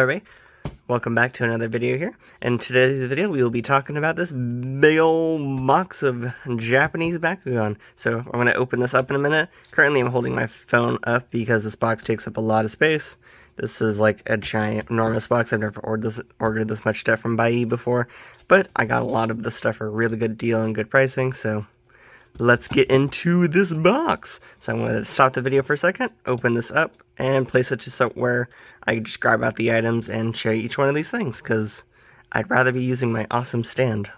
Everybody, welcome back to another video here. In today's video, we will be talking about this big old box of Japanese Bakugan. So I'm going to open this up in a minute. Currently, I'm holding my phone up because this box takes up a lot of space. This is like a giant, enormous box. I've never ordered this much stuff from Bakugan before, but I got a lot of the stuff for a really good deal and good pricing, so let's get into this box. So I'm going to stop the video for a second, open this up, and place it to where I just grab out the items and show you each one of these things, because I'd rather be using my awesome stand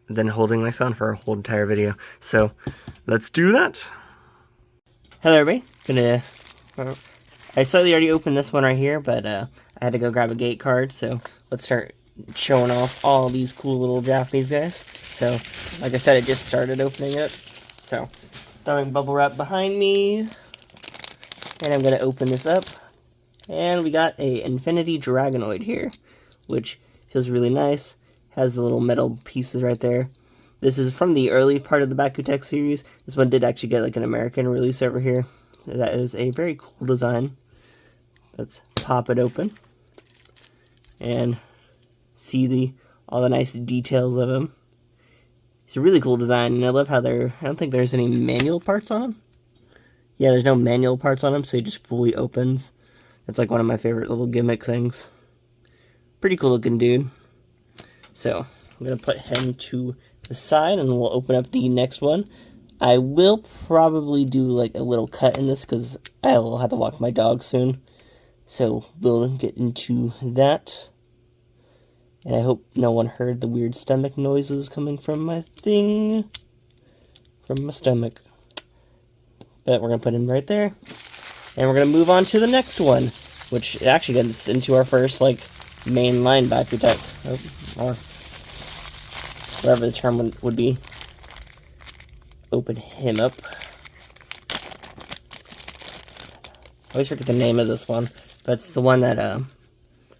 than holding my phone for a whole entire video. So let's do that. Hello everybody, I slightly already opened this one right here, but I had to go grab a gate card, so let's start showing off all these cool little Japanese guys. So, like I said, I just started opening it. So, throwing bubble wrap behind me. And I'm going to open this up. And we got a Infinity Dragonoid here, which feels really nice. Has the little metal pieces right there. This is from the early part of the Bakugan series. This one did actually get like an American release over here. That is a very cool design. Let's pop it open. And see all the nice details of him. It's a really cool design, and I love how I don't think there's any manual parts on him. Yeah, there's no manual parts on him, so he just fully opens. That's like one of my favorite little gimmick things. Pretty cool looking dude. So, I'm going to put him to the side, and we'll open up the next one. I will probably do like a little cut in this, because I will have to walk my dog soon. So, we'll get into that. And I hope no one heard the weird stomach noises coming from my thing. From my stomach. But we're going to put him right there. And we're going to move on to the next one. Which actually gets into our first, like, mainline Bakugan. Or whatever the term would be. Open him up. I always forget the name of this one. But it's the one that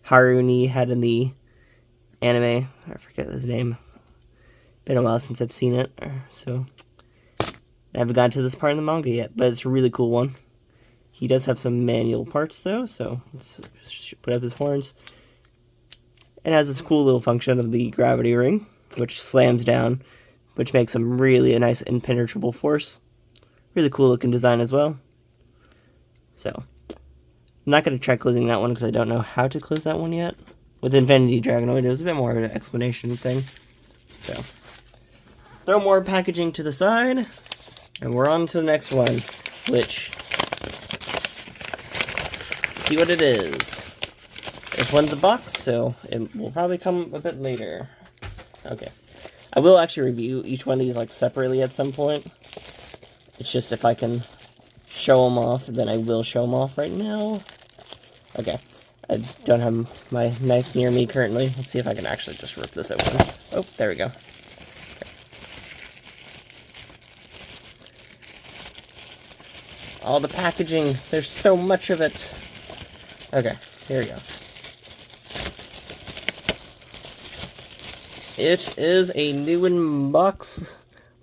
Haruni had in the anime. I forget his name. Been a while since I've seen it, so I haven't gotten to this part in the manga yet, but it's a really cool one. He does have some manual parts though, so let's put up his horns. It has this cool little function of the gravity ring, which slams down, which makes him really a nice impenetrable force. Really cool looking design as well. So, I'm not going to try closing that one because I don't know how to close that one yet. With Infinity Dragonoid, it was a bit more of an explanation thing. So, throw more packaging to the side, and we're on to the next one, which, see what it is. This one's a box, so it will probably come a bit later. Okay. I will actually review each one of these like separately at some point. It's just if I can show them off, then I will show them off right now. Okay. I don't have my knife near me currently. Let's see if I can actually just rip this open. Oh, there we go. Okay. All the packaging. There's so much of it. Okay, here we go. It is a new in box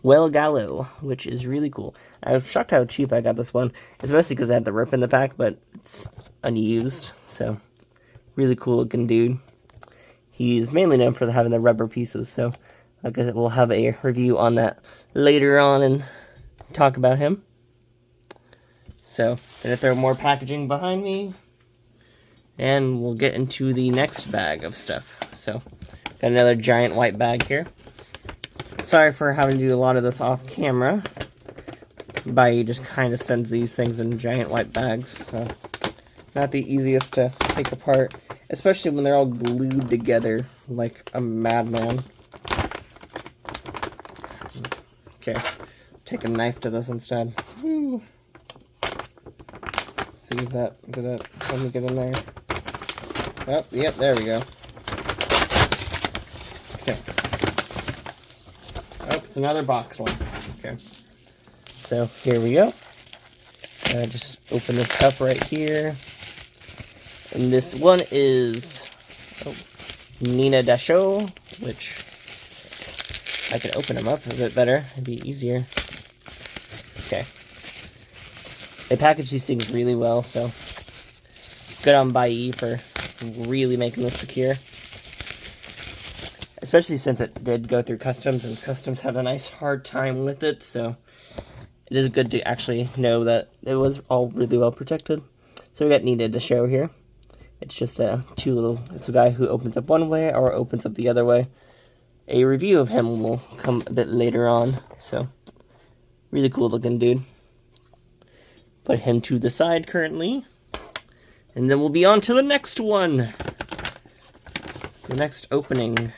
Well Gallo, which is really cool. I was shocked how cheap I got this one. It's mostly because I had the rip in the pack, but it's unused, so really cool looking dude. He's mainly known for having the rubber pieces, so I guess we'll have a review on that later on and talk about him. So, gonna throw more packaging behind me, and we'll get into the next bag of stuff. So, got another giant white bag here. Sorry for having to do a lot of this off camera. Bai just kind of sends these things in giant white bags, so not the easiest to take apart, especially when they're all glued together like a madman. Okay, take a knife to this instead. Woo. See if did it let me get in there. Oh, yep, there we go. Okay. Oh, it's another box one. Okay. So, here we go. Just open this up right here. And this one is Nina Dasho, which I could open them up a bit better. It'd be easier. Okay. They package these things really well, so good on Bai for really making this secure. Especially since it did go through customs, and customs had a nice hard time with it, so it is good to actually know that it was all really well protected. So we got needed to show here. It's just it's a guy who opens up one way or opens up the other way. A review of him will come a bit later on, so really cool looking dude. Put him to the side currently, and then we'll be on to the next one. The next opening.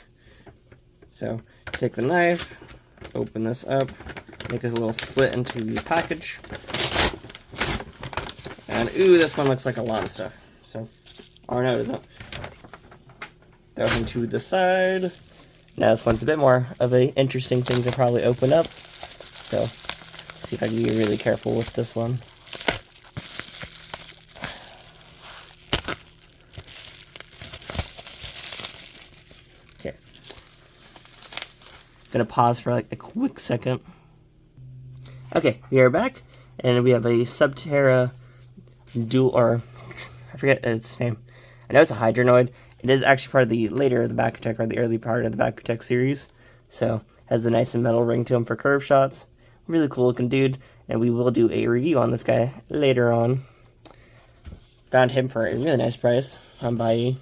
So, take the knife, open this up, make a little slit into the package. And, ooh, this one looks like a lot of stuff. So, or no, it isn't. Throw him to the side. Now this one's a bit more of an interesting thing to probably open up. So, see if I can be really careful with this one. Okay. Gonna pause for like a quick second. Okay, we are back, and we have a Subterra dual, or I forget its name. I know it's a Hydronoid. It is actually part of the later the Bakutech, or the early part of the Bakutech series. So, has the nice and metal ring to him for curve shots. Really cool looking dude, and we will do a review on this guy later on. Found him for a really nice price on Buyee.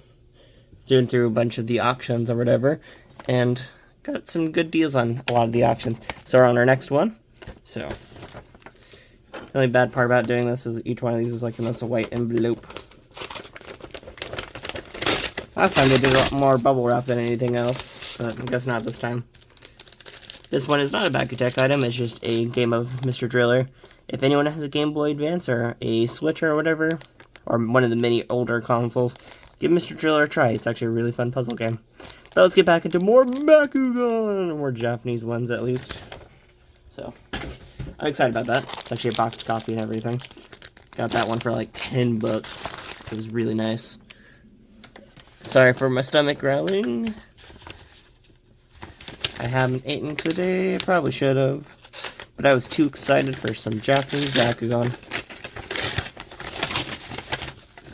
Doing through a bunch of the auctions or whatever, and got some good deals on a lot of the auctions. So we're on our next one. So, the only bad part about doing this is each one of these is like in this white envelope. Last time they did a lot more bubble wrap than anything else, but I guess not this time. This one is not a Bakutech item, it's just a game of Mr. Driller. If anyone has a Game Boy Advance or a Switch or whatever, or one of the many older consoles, give Mr. Driller a try. It's actually a really fun puzzle game. But let's get back into more Bakugan, more Japanese ones at least. So, I'm excited about that. It's actually a boxed copy and everything. Got that one for like 10 bucks. It was really nice. Sorry for my stomach growling. I haven't eaten today. I probably should have. But I was too excited for some Japanese Bakugan.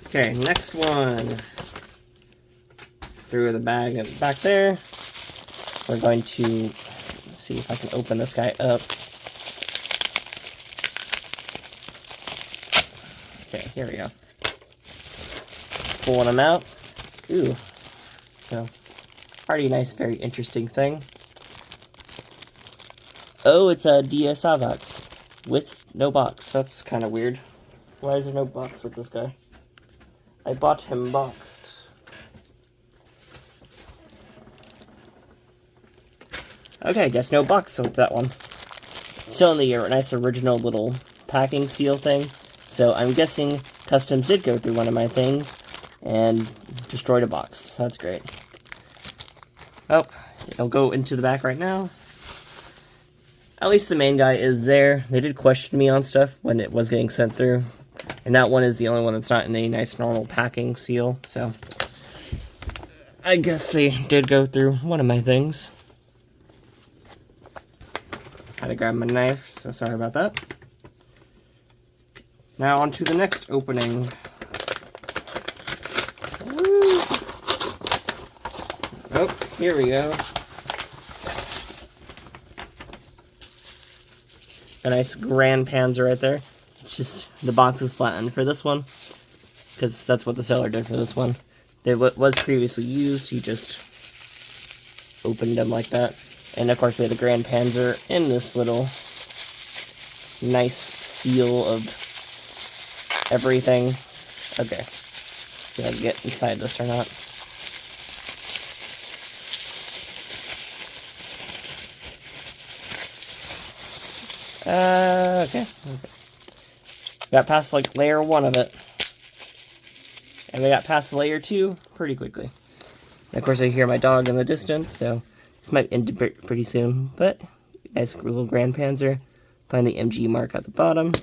Okay, next one. Through the bag and back there. We're going to see if I can open this guy up. Okay, here we go. Pulling him out. Ooh. So, already nice, very interesting thing. Oh, it's a Dia Savak with no box. That's kind of weird. Why is there no box with this guy? I bought him boxed. Okay, I guess no box with that one. Still in the nice original little packing seal thing. So I'm guessing Customs did go through one of my things and destroyed a box. That's great. Oh, it'll go into the back right now. At least the main guy is there. They did question me on stuff when it was getting sent through. And that one is the only one that's not in a nice normal packing seal. So, I guess they did go through one of my things. Had to grab my knife, so sorry about that. Now on to the next opening. Woo. Oh, here we go. A nice Grand Panzer right there. It's just the box was flattened for this one, because that's what the seller did for this one. It was previously used, he just opened them like that. And of course we have the Grand Panzer in this little nice seal of everything. Okay, did I get inside this or not? Okay. Got past like layer 1 of it. And we got past layer 2 pretty quickly. And of course I hear my dog in the distance, so this might end pretty soon. But, nice little Grand Panzer. Find the MG mark at the bottom.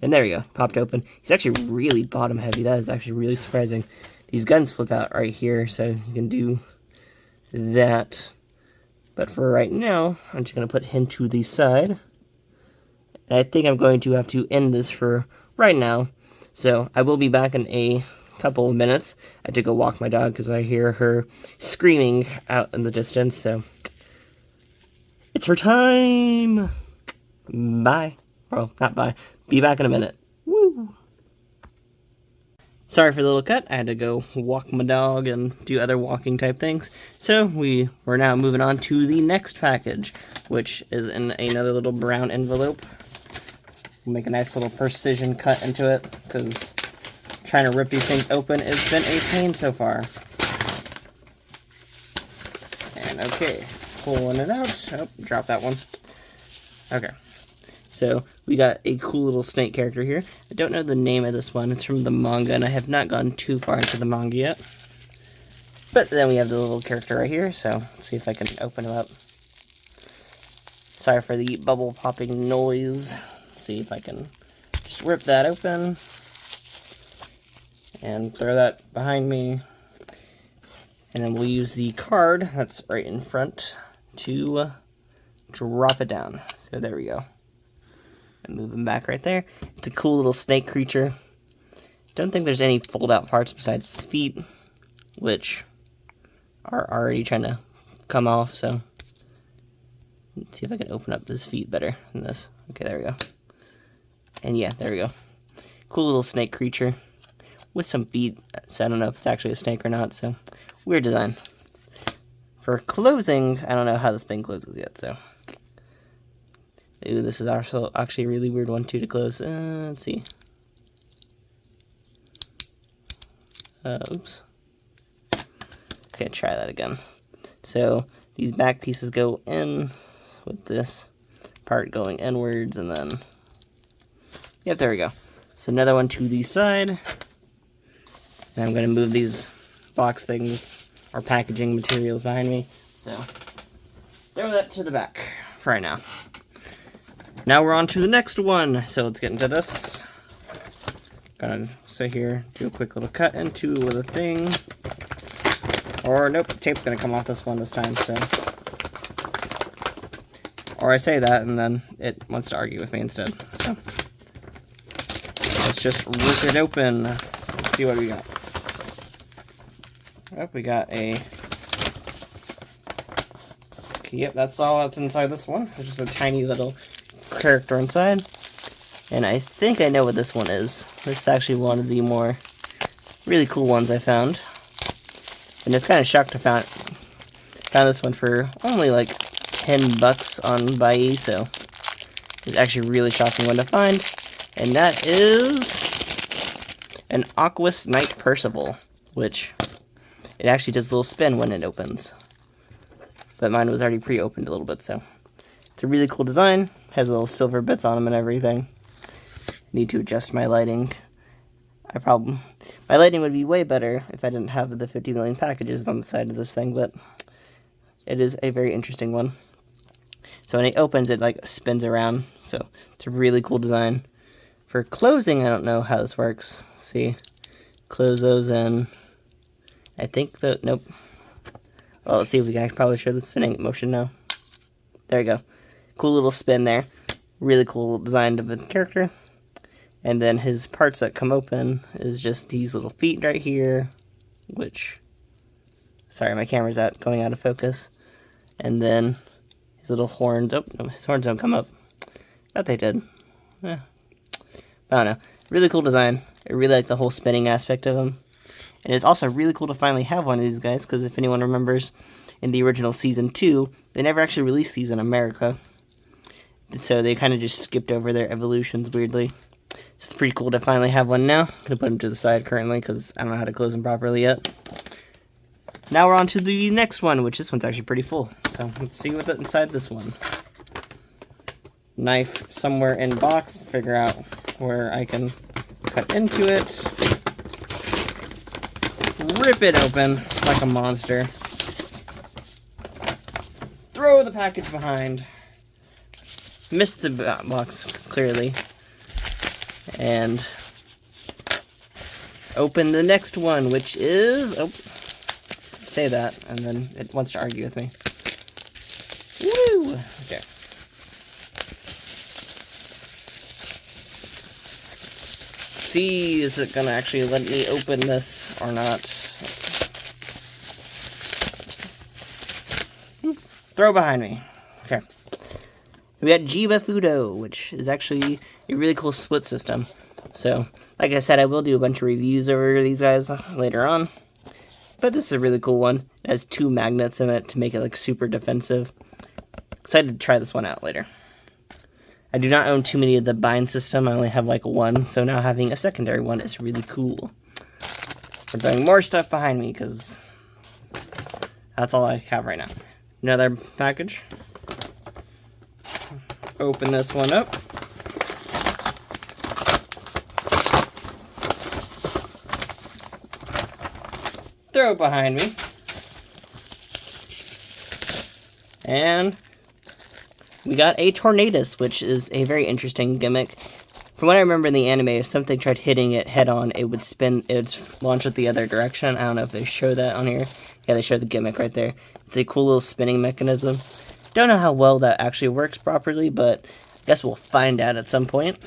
And there we go, popped open. He's actually really bottom heavy. That is actually really surprising. These guns flip out right here, so you can do that. But for right now, I'm just going to put him to the side. And I think I'm going to have to end this for right now. So I will be back in a couple of minutes. I had to go walk my dog because I hear her screaming out in the distance, so it's her time. Bye. Well, not bye. Be back in a minute. Woo! Sorry for the little cut. I had to go walk my dog and do other walking type things. So we're now moving on to the next package, which is in another little brown envelope. We'll make a nice little precision cut into it, because trying to rip these things open has been a pain so far. And okay, pulling it out. Oh, drop that one. Okay. So, we got a cool little snake character here. I don't know the name of this one. It's from the manga, and I have not gone too far into the manga yet. But then we have the little character right here, so let's see if I can open him up. Sorry for the bubble popping noise. Let's see if I can just rip that open. And throw that behind me. And then we'll use the card that's right in front to drop it down. So there we go. And move him back right there. It's a cool little snake creature. Don't think there's any fold-out parts besides his feet, which are already trying to come off, so let's see if I can open up his feet better than this. Okay, there we go. And yeah, there we go. Cool little snake creature with some feet, so I don't know if it's actually a snake or not, so weird design. For closing, I don't know how this thing closes yet, so. Ooh, this is also actually a really weird one too to close. Let's see. Oops. Okay, try that again. So these back pieces go in with this part going inwards, and then yep, there we go. So another one to the side. And I'm going to move these box things or packaging materials behind me. So throw that to the back for right now. Now we're on to the next one, so let's get into this. Gonna sit here, do a quick little cut into the thing. Or nope, tape's gonna come off this one this time, so. Or I say that and then it wants to argue with me instead. So let's just rip it open. Let's see what we got. Oh, we got a. Okay, yep, that's all that's inside this one. It's just a tiny little character inside, and I think I know what this one is. This is actually one of the more really cool ones I found, and it's kind of shocked to found this one for only like $10 on Buy, so it's actually a really shocking one to find, and that is an Aquas Knight Percival, which it actually does a little spin when it opens, but mine was already pre-opened a little bit, so it's a really cool design. Has little silver bits on them and everything. Need to adjust my lighting. My lighting would be way better if I didn't have the 50 million packages on the side of this thing, but it is a very interesting one. So when it opens, it like spins around. So it's a really cool design. For closing, I don't know how this works. Let's see, close those in. I think nope. Well, let's see if we can probably show the spinning motion now. There we go. Cool little spin there. Really cool design of the character. And then his parts that come open is just these little feet right here, which, sorry, my camera's going out of focus. And then his little horns. Oh, no, his horns don't come up. Thought they did. Yeah. I don't know. Really cool design. I really like the whole spinning aspect of him. And it's also really cool to finally have one of these guys, because if anyone remembers, in the original Season 2, they never actually released these in America. So they kind of just skipped over their evolutions weirdly. So it's pretty cool to finally have one now. I'm going to put them to the side currently because I don't know how to close them properly yet. Now we're on to the next one, which this one's actually pretty full. So let's see what's inside this one. Knife somewhere in box. Figure out where I can cut into it. Rip it open like a monster. Throw the package behind. Missed the box, clearly. And open the next one, which is... Oh, say that, and then it wants to argue with me. Woo! Okay. see, is it gonna actually let me open this or not? Throw behind me. Okay. We got Jiba Fudo, which is actually a really cool split system. So, like I said, I will do a bunch of reviews over these guys later on. But this is a really cool one. It has 2 magnets in it to make it like super defensive. Excited to try this one out later. I do not own too many of the bind system. I only have like 1. So now having a secondary one is really cool. We're throwing more stuff behind me because that's all I have right now. Another package. Open this one up. Throw it behind me. And we got a Tornadus, which is a very interesting gimmick. From what I remember in the anime, if something tried hitting it head on, it would spin, it would launch it the other direction. I don't know if they show that on here. Yeah, they show the gimmick right there. It's a cool little spinning mechanism. Don't know how well that actually works properly, but I guess we'll find out at some point.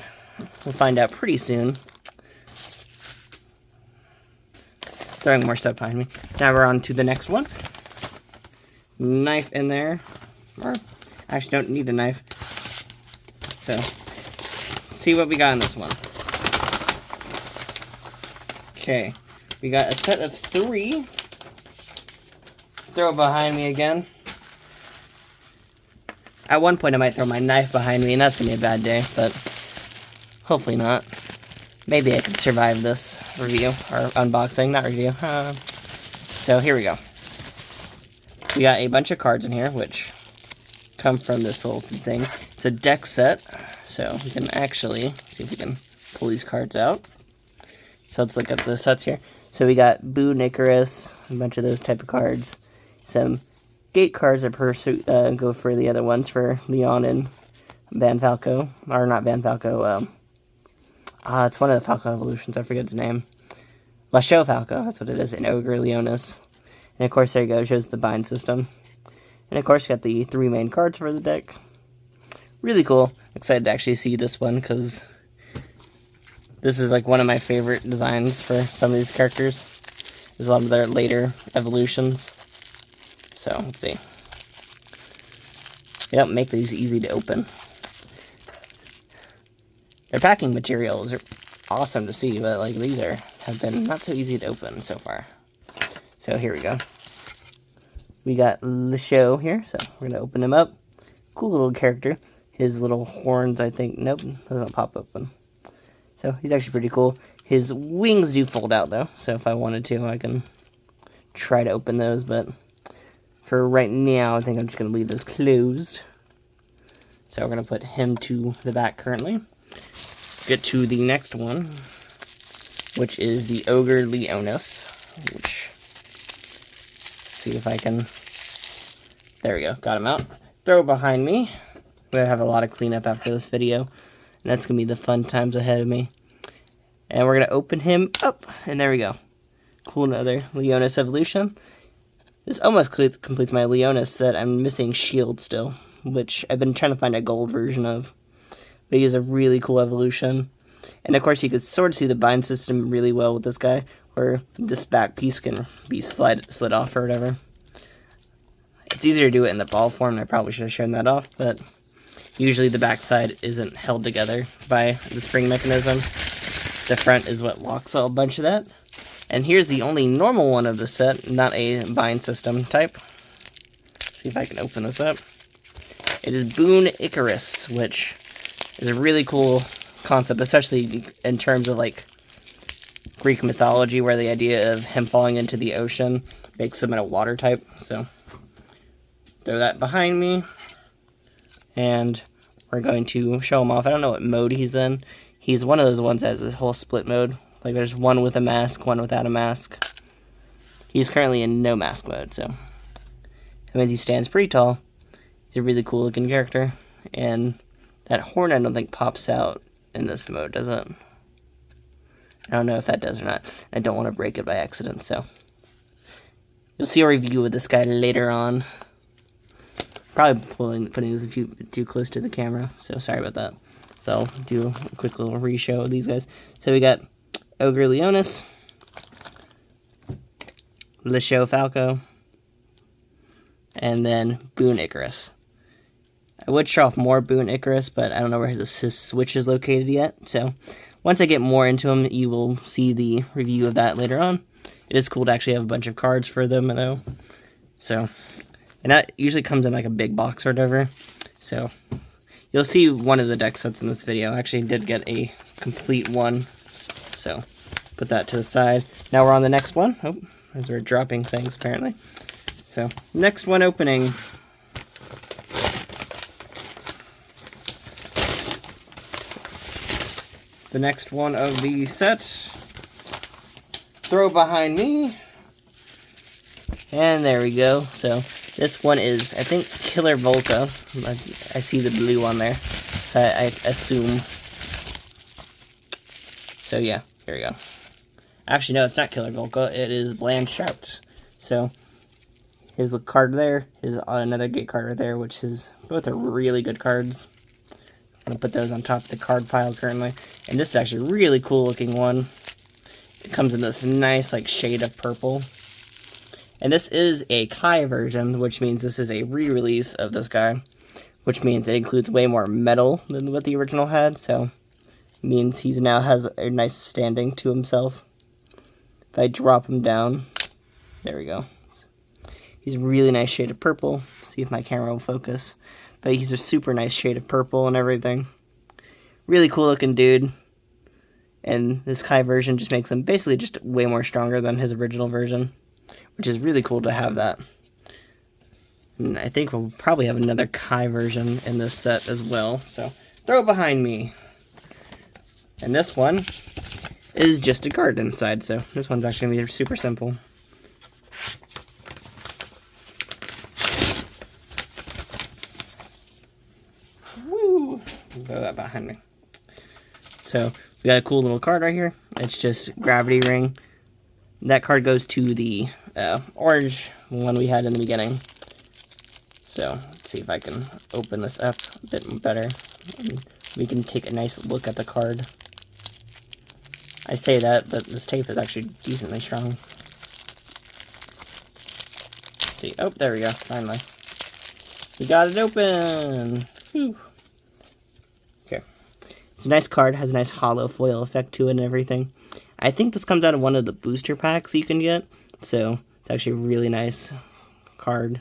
We'll find out pretty soon. Throwing more stuff behind me. Now we're on to the next one. Knife in there. Or, actually don't need a knife. So, see what we got in this one. Okay, we got a set of 3. Throw it behind me again. At one point I might throw my knife behind me, and that's going to be a bad day, but hopefully not. Maybe I can survive this review, or unboxing, not review. So here we go. We got a bunch of cards in here, which come from this little thing. It's a deck set, so we can actually see if we can pull these cards out. So let's look at the sets here. So we got Boo and Icarus, a bunch of those type of cards. Some gate cards that go for the other ones, for Leon and Van Falco. Or not Van Falco, it's one of the Falco evolutions, I forget its name. LaShow Falco, that's what it is, and Ogre Leonis. And of course, there you go, it shows the bind system. And of course, you got the 3 main cards for the deck. Really cool. Excited to actually see this one, because this is like one of my favorite designs for some of these characters. There's a lot of their later evolutions. So, let's see. They don't make these easy to open. Their packing materials are awesome to see, but like these have been not so easy to open so far. So here we go. We got LaShow here, so we're gonna open him up. Cool little character. His little horns, I think, nope, doesn't pop open. So he's actually pretty cool. His wings do fold out though, so if I wanted to, I can try to open those, but for right now, I think I'm just gonna leave those closed. So we're gonna put him to the back currently. Get to the next one, which is the Ogre Leonis, which, see if I can, there we go, got him out. Throw it behind me. We have a lot of cleanup after this video, and that's going to be the fun times ahead of me. And we're going to open him up, and there we go. Cool, another Leonis evolution. This almost completes my Leonis set. I'm missing Shield still, which I've been trying to find a gold version of. But he is a really cool evolution. And of course you could sort of see the bind system really well with this guy, where this back piece can be slid off or whatever. It's easier to do it in the ball form, and I probably should have shown that off, but usually the back side isn't held together by the spring mechanism. The front is what locks a bunch of that. And here's the only normal one of the set, not a bind system type. Let's see if I can open this up. It is Boon Icarus, which is a really cool concept, especially in terms of like Greek mythology, where the idea of him falling into the ocean makes him a water type. So throw that behind me, and we're going to show him off. I don't know what mode he's in. He's one of those ones that has this whole split mode. Like there's one with a mask, one without a mask. He's currently in no mask mode, so that means he stands pretty tall. He's a really cool looking character, and that horn I don't think pops out in this mode, does it? I don't know if that does or not. I don't want to break it by accident, so you'll see a review of this guy later on. Probably putting this a few too close to the camera, so sorry about that. So I'll do a quick little re-show of these guys. So we got Ogre Leonis, Lisho Falco, and then Boone Icarus. I would show off more Boone Icarus, but I don't know where his switch is located yet. So once I get more into him, you will see the review of that later on. It is cool to actually have a bunch of cards for them, though. So, and that usually comes in like a big box or whatever. So you'll see one of the deck sets in this video. I actually did get a complete one. So put that to the side. Now we're on the next one. Oh, as we're dropping things apparently. So next one opening. The next one of the set. Throw behind me. And there we go. So this one is, I think, Killer Volca. I see the blue on there. So I assume. So yeah, here we go. Actually, no, it's not Killer Volca. It is Bland Shout. So his card there is another gate card right there, which is both are really good cards. I'm going to put those on top of the card pile currently. And this is actually a really cool looking one. It comes in this nice like shade of purple. And this is a Kai version, which means this is a re-release of this guy. Which means it includes way more metal than what the original had. So it means he now has a nice standing to himself. If I drop him down, there we go. He's a really nice shade of purple. See if my camera will focus. But he's a super nice shade of purple and everything. Really cool looking dude. And this Kai version just makes him basically just way more stronger than his original version. Which is really cool to have that. And I think we'll probably have another Kai version in this set as well. So throw it behind me. And this one is just a card inside. So this one's actually going to be super simple. Woo! Throw that behind me. So we got a cool little card right here. It's just Gravity Ring. That card goes to the orange one we had in the beginning. So let's see if I can open this up a bit better. And we can take a nice look at the card. I say that, but this tape is actually decently strong. Let's see, oh, there we go, finally. We got it open! Whew. Okay. It's a nice card, has a nice hollow foil effect to it and everything. I think this comes out of one of the booster packs you can get, so it's actually a really nice card.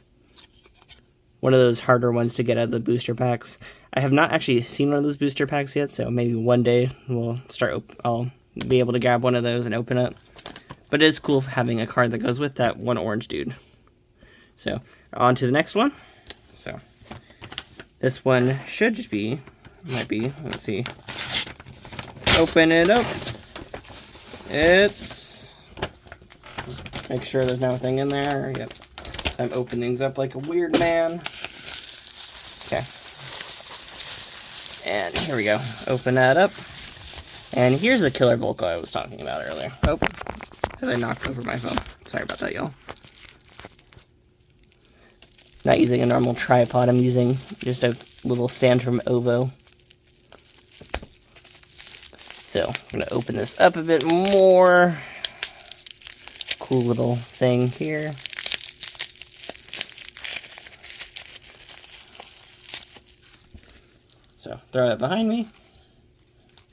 One of those harder ones to get out of the booster packs. I have not actually seen one of those booster packs yet, so maybe one day I'll be able to grab one of those and open it. But it is cool having a card that goes with that one orange dude. So, on to the next one. So, this one should just be, might be, let's see. Open it up. It's, make sure there's nothing in there. Yep. I'm opening things up like a weird man. Okay. And here we go. Open that up. And here's the Killer Volca I was talking about earlier. Oh, as I knocked over my phone. Sorry about that, y'all. Not using a normal tripod, I'm using just a little stand from Ovo. So, I'm going to open this up a bit more. Cool little thing here. So, throw that behind me.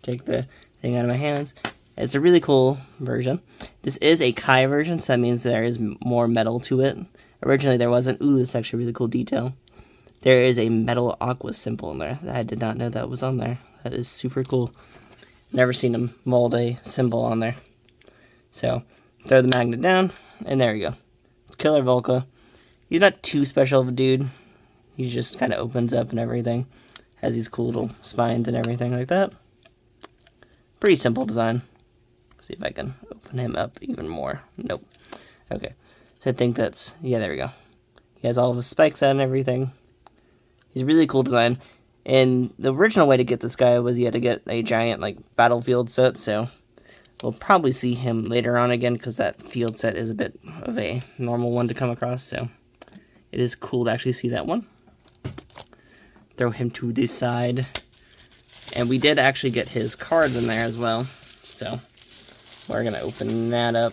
Take the thing out of my hands. It's a really cool version. This is a Kai version, so that means there is more metal to it. Originally there wasn't. Ooh, this is actually a really cool detail. There is a metal aqua symbol in there. I did not know that was on there. That is super cool. Never seen him mold a symbol on there. So, throw the magnet down, and there we go. It's Killer Volca. He's not too special of a dude. He just kind of opens up and everything. Has these cool little spines and everything like that. Pretty simple design. See if I can open him up even more. Nope. Okay. So I think that's, yeah, there we go. He has all of his spikes out and everything. He's a really cool design. And the original way to get this guy was you had to get a giant, like, battlefield set. So we'll probably see him later on again because that field set is a bit of a normal one to come across. So it is cool to actually see that one. Throw him to this side. And we did actually get his cards in there as well. So We're going to open that up.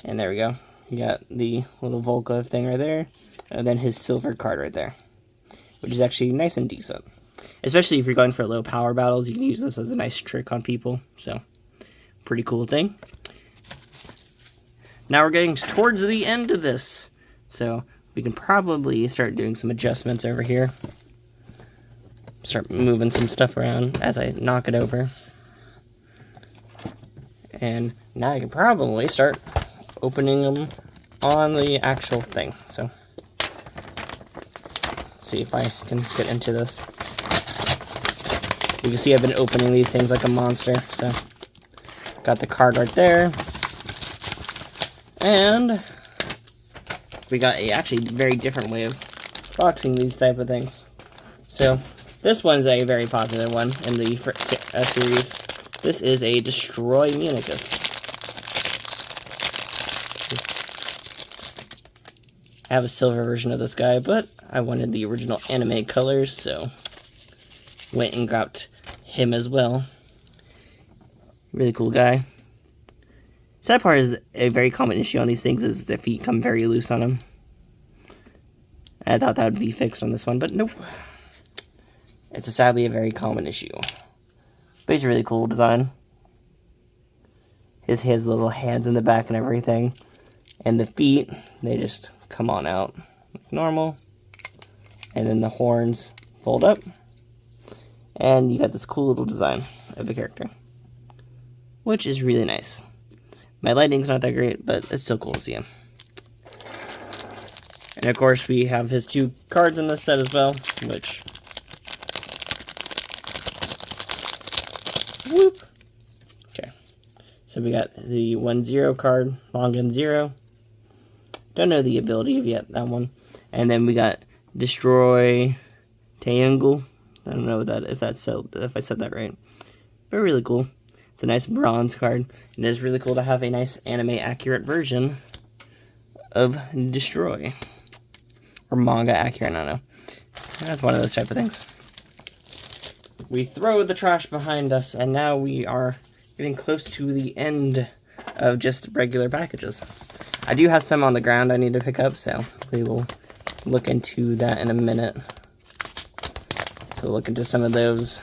And there we go. You got the little Volca thing right there. And then his silver card right there. Which is actually nice and decent. Especially if you're going for low power battles, you can use this as a nice trick on people. So, pretty cool thing. Now we're getting towards the end of this. So, we can probably start doing some adjustments over here. Start moving some stuff around as I knock it over. And now I can probably start opening them on the actual thing. So, see if I can get into this. You can see I've been opening these things like a monster. So, got the card right there. And we got a actually very different way of boxing these type of things. So, this one's a very popular one in the series. This is a Destroy Municus. I have a silver version of this guy, but I wanted the original anime colors, so went and grabbed him as well. Really cool guy. Sad part is a very common issue on these things is the feet come very loose on them. I thought that would be fixed on this one, but nope. It's sadly a very common issue. But he's a really cool design. His little hands in the back and everything. And the feet, they just come on out like normal. And then the horns fold up. And you got this cool little design of a character. Which is really nice. My lighting's not that great, but it's still cool to see him. And of course we have his 2 cards in this set as well, which... Whoop! Okay. So we got the 1-0 card, Longan 0. Don't know the ability of yet, that one. And then we got Destroy Triangle. I don't know if I said that right. But really cool. It's a nice bronze card. And it is really cool to have a nice anime accurate version of Destroy. Or manga accurate, I don't know. That's one of those type of things. We throw the trash behind us, and now we are getting close to the end of just regular packages. I do have some on the ground I need to pick up, so we will look into that in a minute. So we'll look into some of those.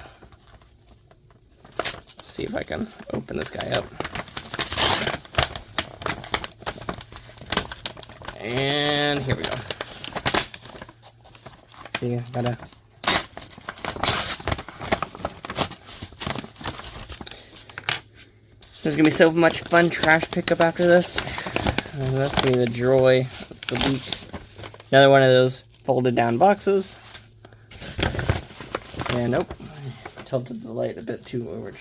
See if I can open this guy up. And here we go. See, gotta... There's gonna be so much fun trash pickup after this. That's gonna be the joy of the week. Another one of those folded down boxes. And nope, I tilted the light a bit too over.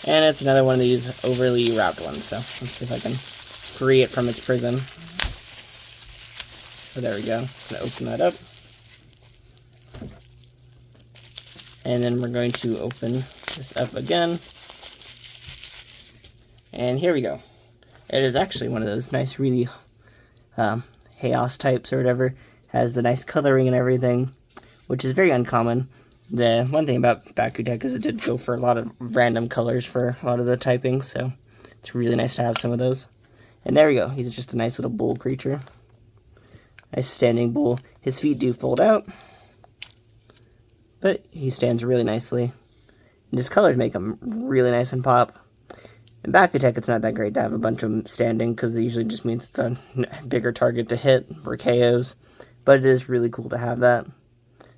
And it's another one of these overly wrapped ones. So let's see if I can free it from its prison. So there we go. I'm gonna open that up. And then we're going to open this up again. And here we go. It is actually one of those nice, really chaos types or whatever. Has the nice coloring and everything, which is very uncommon. The one thing about Bakugan is it did go for a lot of random colors for a lot of the typings, so it's really nice to have some of those. And there we go. He's just a nice little bull creature. Nice standing bull. His feet do fold out, but he stands really nicely. And his colors make him really nice and pop. In Bakugan, it's not that great to have a bunch of them standing, because it usually just means it's a bigger target to hit, or KOs. But it is really cool to have that.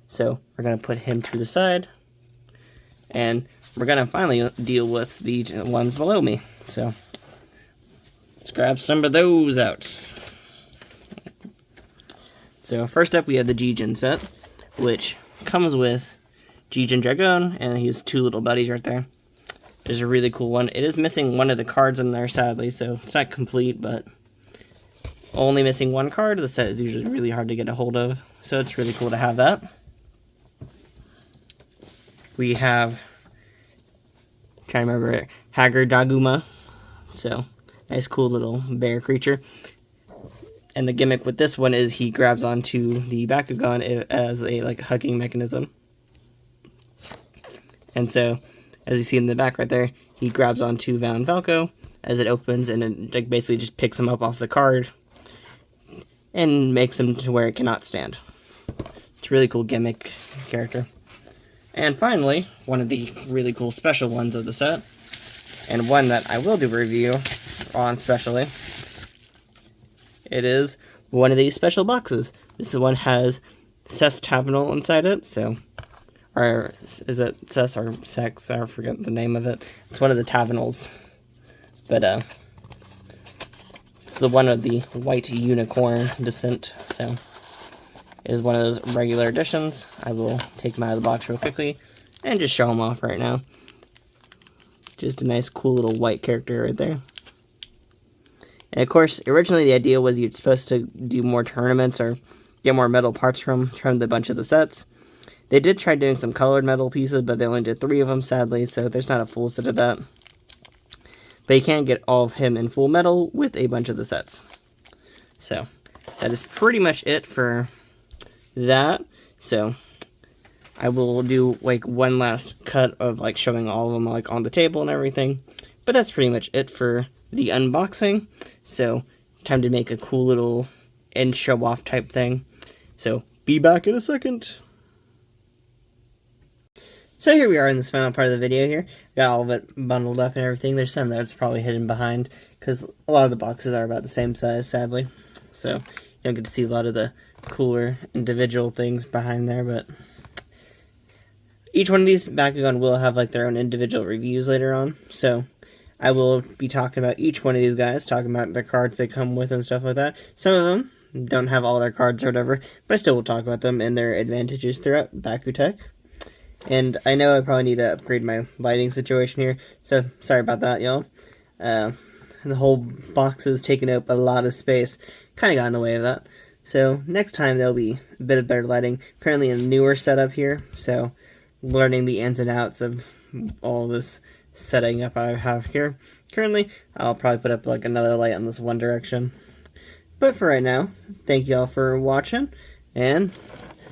So, we're going to put him to the side. And we're going to finally deal with the ones below me. So, let's grab some of those out. So, first up we have the Jijin set, which comes with Jijin Dragon, and he has 2 little buddies right there. It's a really cool one. It is missing one of the cards in there, sadly, so it's not complete, but only missing 1 card. The set is usually really hard to get a hold of, so it's really cool to have that. We have, trying to remember it, Hager Daguma. So, nice cool little bear creature. And the gimmick with this one is he grabs onto the Bakugan as a hugging mechanism. And so, as you see in the back right there, he grabs onto Val and Falco as it opens, and it like basically just picks him up off the card and makes him to where it cannot stand. It's a really cool gimmick character. And finally, one of the really cool special ones of the set, and one that I will do a review on specially, it is one of these special boxes. This one has Cess Tavenel inside it, so, or is it Cess or Sex? I forget the name of it. It's one of the Tavenels, but it's the one of the white unicorn descent, so it is one of those regular editions. I will take them out of the box real quickly and just show them off right now. Just a nice, cool little white character right there. And of course, originally the idea was you're supposed to do more tournaments or get more metal parts from a bunch of the sets. They did try doing some colored metal pieces, but they only did 3 of them, sadly, so there's not a full set of that. But you can get all of him in full metal with a bunch of the sets. So, that is pretty much it for that. So, I will do like one last cut of like showing all of them like on the table and everything. But that's pretty much it for the unboxing. So, time to make a cool little end show off type thing. So, be back in a second. So here we are in this final part of the video here. Got all of it bundled up and everything. There's some that's probably hidden behind, because a lot of the boxes are about the same size, sadly. So, you don't get to see a lot of the cooler individual things behind there, but each one of these Bakugan will have like their own individual reviews later on. So, I will be talking about each one of these guys, talking about the cards they come with and stuff like that. Some of them don't have all their cards or whatever, but I still will talk about them and their advantages throughout Bakutech. And I know I probably need to upgrade my lighting situation here, so sorry about that, y'all. The whole box is taking up a lot of space. Kind of got in the way of that. So next time there'll be a bit of better lighting. Currently a newer setup here, so learning the ins and outs of all this setting up I have here. Currently, I'll probably put up like another light on this one direction. But for right now, thank y'all for watching, and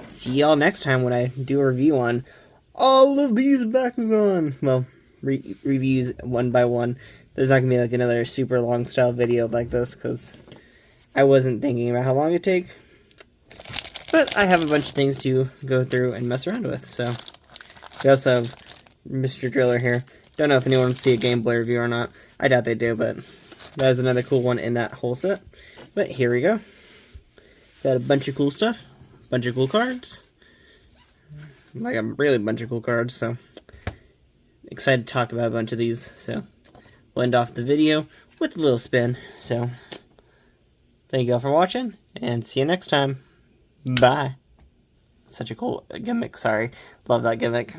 see y'all next time when I do a review on all of these Bakugan. Well, reviews one by one. There's not going to be like another super long style video like this, because I wasn't thinking about how long it'd take. But I have a bunch of things to go through and mess around with, so. We also have Mr. Driller here. Don't know if anyone wants to see a Game Boy review or not. I doubt they do, but that is another cool one in that whole set. But here we go. Got a bunch of cool stuff. Bunch of cool cards. Like a really bunch of cool cards, so excited to talk about a bunch of these. So we'll end off the video with a little spin. So thank you all for watching, and see you next time. Bye. Such a cool gimmick, sorry. Love that gimmick.